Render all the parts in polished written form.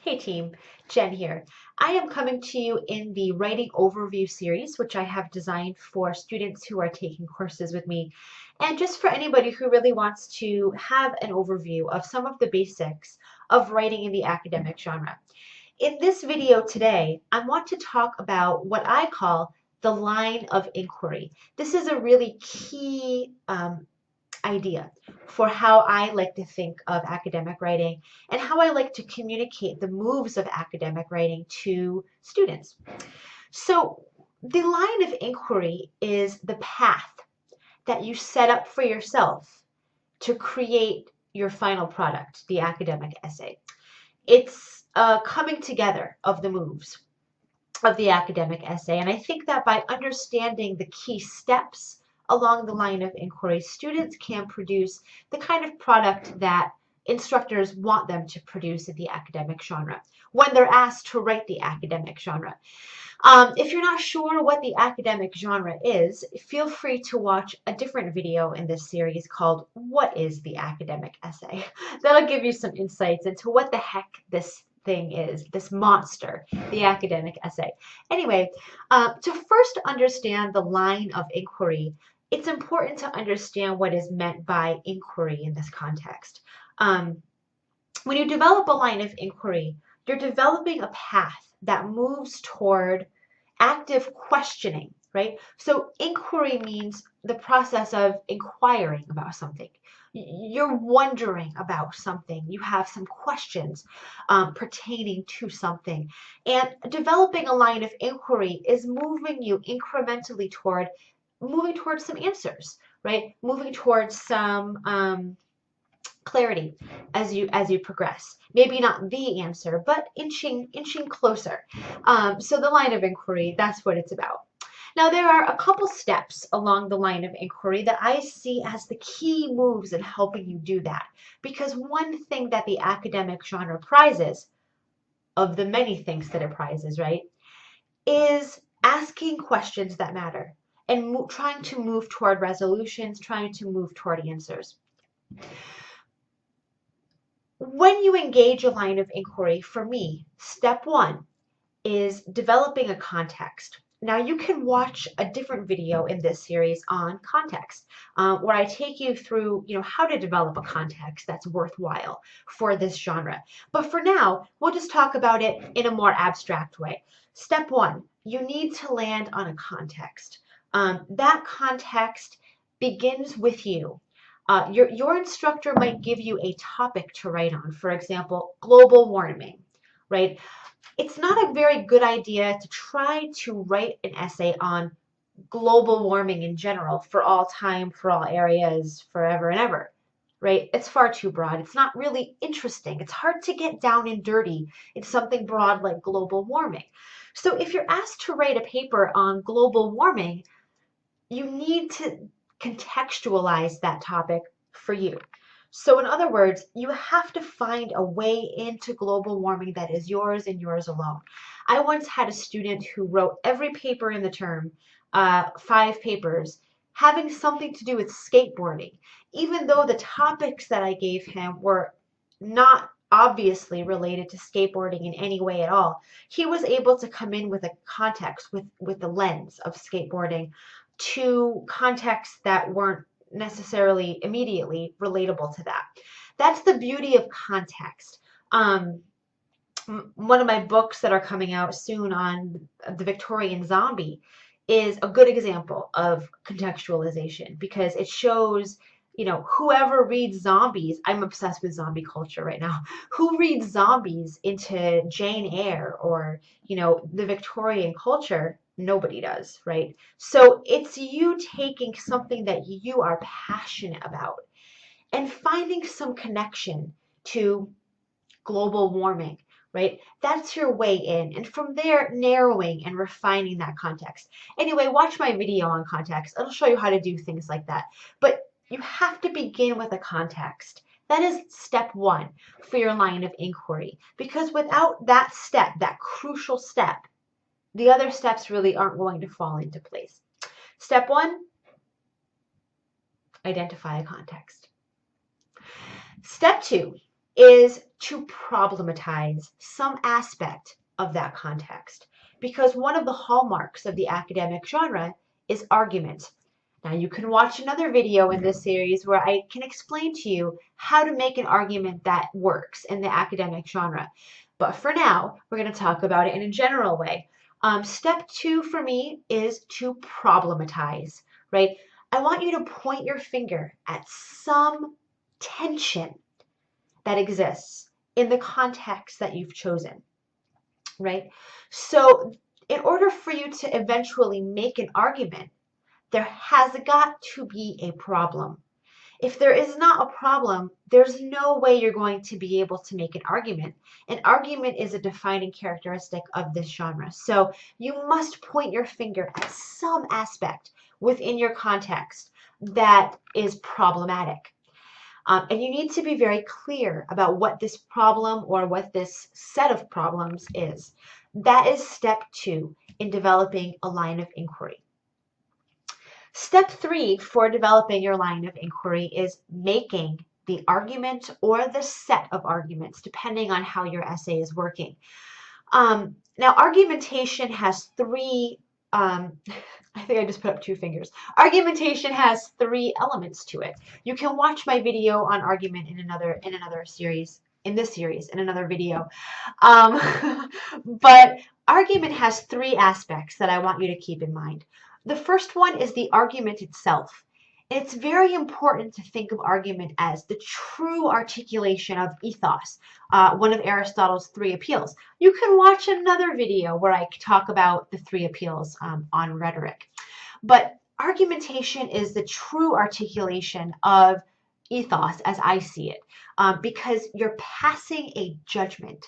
Hey team, Jen here. I am coming to you in the writing overview series, which I have designed for students who are taking courses with me, and just for anybody who really wants to have an overview of some of the basics of writing in the academic genre. In this video today, I want to talk about what I call the line of inquiry. This is a really key idea for how I like to think of academic writing and how I like to communicate the moves of academic writing to students. So the line of inquiry is the path that you set up for yourself to create your final product, the academic essay. It's a coming together of the moves of the academic essay. And I think that by understanding the key steps along the line of inquiry, students can produce the kind of product that instructors want them to produce in the academic genre when they're asked to write the academic genre. If you're not sure what the academic genre is, feel free to watch a different video in this series called What is the Academic Essay? That'll give you some insights into what the heck this thing is, this monster, the academic essay. Anyway, to first understand the line of inquiry, it's important to understand what is meant by inquiry in this context. When you develop a line of inquiry, you're developing a path that moves toward active questioning, right? So inquiry means the process of inquiring about something. You're wondering about something. You have some questions pertaining to something. And developing a line of inquiry is moving you incrementally toward moving towards some answers, right? Moving towards some clarity as you progress. Maybe not the answer, but inching closer. So the line of inquiry, that's what it's about. Now there are a couple steps along the line of inquiry that I see as the key moves in helping you do that. Because one thing that the academic genre prizes, of the many things that it prizes, right, is asking questions that matter and trying to move toward resolutions, trying to move toward answers. When you engage a line of inquiry, for me, step one is developing a context. Now you can watch a different video in this series on context, where I take you through, how to develop a context that's worthwhile for this genre. But for now, we'll just talk about it in a more abstract way. Step one, you need to land on a context. That context begins with you. Your instructor might give you a topic to write on, for example, global warming, right? It's not a very good idea to try to write an essay on global warming in general for all time, for all areas, forever and ever, right? It's far too broad. It's not really interesting. It's hard to get down and dirty in something broad like global warming. So if you're asked to write a paper on global warming, you need to contextualize that topic for you. So in other words, you have to find a way into global warming that is yours and yours alone. I once had a student who wrote every paper in the term, 5 papers, having something to do with skateboarding, even though the topics that I gave him were not obviously related to skateboarding in any way at all. He was able to come in with a context, with the lens of skateboarding, to contexts that weren't necessarily immediately relatable to that. That's the beauty of context. One of my books that are coming out soon on the Victorian zombie is a good example of contextualization because it shows, whoever reads zombies, I'm obsessed with zombie culture right now, who reads zombies into Jane Eyre or, the Victorian culture. Nobody does, right? So it's you taking something that you are passionate about and finding some connection to global warming, right? That's your way in. And from there, narrowing and refining that context. Anyway, watch my video on context. It'll show you how to do things like that. But you have to begin with a context. That is step one for your line of inquiry. Because without that step, that crucial step, the other steps really aren't going to fall into place. Step one, identify a context. Step two, is to problematize some aspect of that context, because one of the hallmarks of the academic genre is argument. Now, you can watch another video in this series where I can explain to you how to make an argument that works in the academic genre. But for now, we're going to talk about it in a general way. Step 2 for me is to problematize, right? I want you to point your finger at some tension that exists in the context that you've chosen, right? So in order for you to eventually make an argument, there has got to be a problem. If there is not a problem, there's no way you're going to be able to make an argument. An argument is a defining characteristic of this genre. So you must point your finger at some aspect within your context that is problematic. And you need to be very clear about what this problem or what this set of problems is. That is step 2 in developing a line of inquiry. Step 3 for developing your line of inquiry is making the argument or the set of arguments, depending on how your essay is working. Now, argumentation has three, I think I just put up 2 fingers. Argumentation has 3 elements to it. You can watch my video on argument in another series, in this series, in another video. But argument has 3 aspects that I want you to keep in mind. The first one is the argument itself. It's very important to think of argument as the true articulation of ethos, one of Aristotle's 3 appeals. You can watch another video where I talk about the 3 appeals on rhetoric. But argumentation is the true articulation of ethos as I see it, because you're passing a judgment.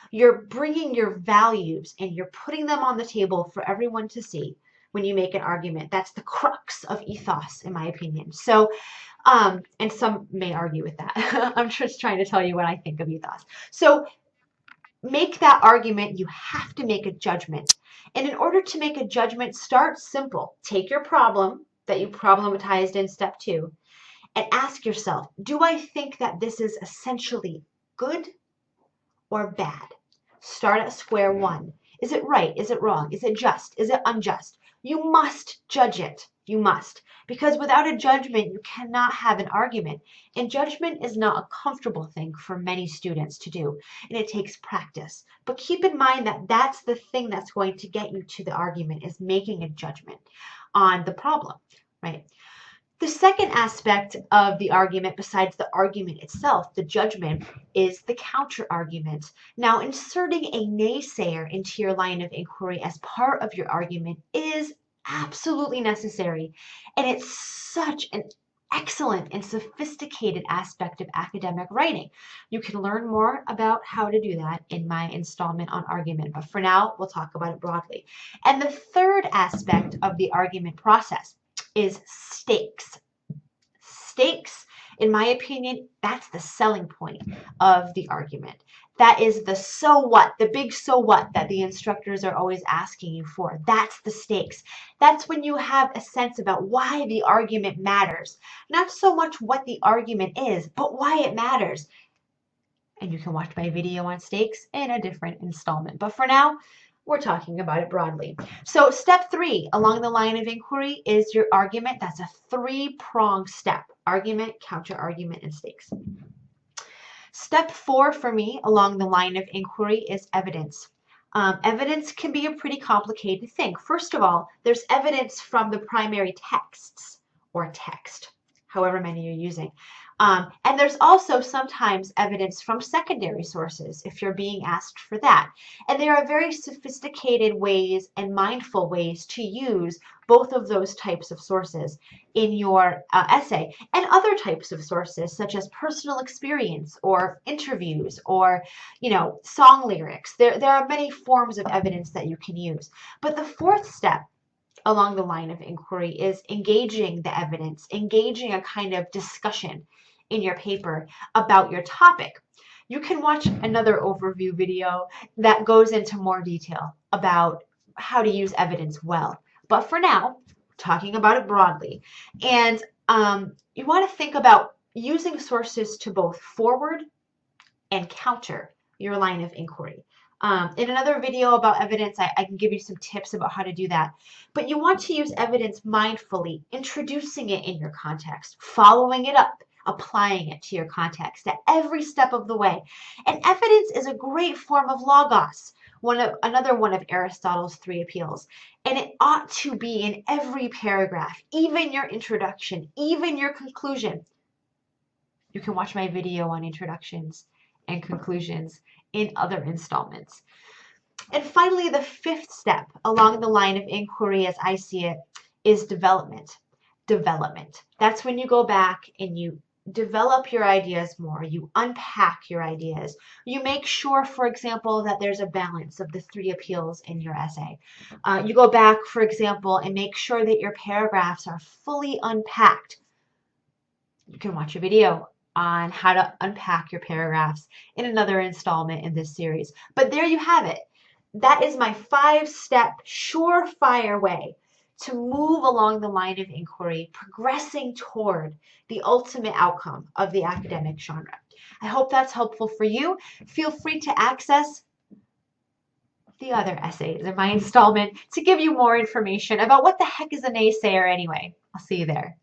You're bringing your values and you're putting them on the table for everyone to see when you make an argument. That's the crux of ethos, in my opinion. So, and some may argue with that. I'm just trying to tell you what I think of ethos. So make that argument, you have to make a judgment. And in order to make a judgment, start simple. Take your problem that you problematized in step 2 and ask yourself, do I think that this is essentially good or bad? Start at square one. Is it right? Is it wrong? Is it just? Is it unjust? You must judge it. You must. Because without a judgment, you cannot have an argument. And judgment is not a comfortable thing for many students to do. And it takes practice. But keep in mind that that's the thing that's going to get you to the argument, is making a judgment on the problem, right? The second aspect of the argument, besides the argument itself, the judgment, is the counter argument. Now, inserting a naysayer into your line of inquiry as part of your argument is absolutely necessary. And it's such an excellent and sophisticated aspect of academic writing. You can learn more about how to do that in my installment on argument, but for now, we'll talk about it broadly. And the third aspect of the argument process is stakes. Stakes, in my opinion, that's the selling point of the argument. That is the so what, the big so what that the instructors are always asking you for. That's the stakes. That's when you have a sense about why the argument matters. Not so much what the argument is, but why it matters. And you can watch my video on stakes in a different installment. But for now, we're talking about it broadly. So step 3 along the line of inquiry is your argument. That's a 3-pronged step: argument, counter argument, and stakes. Step 4 for me along the line of inquiry is evidence. Evidence can be a pretty complicated thing. First of all, there's evidence from the primary texts or text, however many you're using. And there's also sometimes evidence from secondary sources if you're being asked for that. And there are very sophisticated ways and mindful ways to use both of those types of sources in your essay, and other types of sources such as personal experience or interviews or, song lyrics. There are many forms of evidence that you can use. But the fourth step along the line of inquiry is engaging the evidence, engaging a kind of discussion in your paper about your topic. You can watch another overview video that goes into more detail about how to use evidence well. But for now, talking about it broadly. And you want to think about using sources to both forward and counter your line of inquiry. In another video about evidence, I can give you some tips about how to do that. But you want to use evidence mindfully, introducing it in your context, following it up, applying it to your context at every step of the way. And evidence is a great form of logos, another one of Aristotle's three appeals. And it ought to be in every paragraph, even your introduction, even your conclusion. You can watch my video on introductions and conclusions in other installments. And finally, the fifth step along the line of inquiry, as I see it, is development. Development. That's when you go back and you develop your ideas more. You unpack your ideas. You make sure, for example, that there's a balance of the three appeals in your essay. You go back, for example, and make sure that your paragraphs are fully unpacked. You can watch a video on how to unpack your paragraphs in another installment in this series. But there you have it. That is my 5-step surefire way to move along the line of inquiry, progressing toward the ultimate outcome of the academic genre. I hope that's helpful for you. Feel free to access the other essays in my installment to give you more information about what the heck is a naysayer anyway. I'll see you there.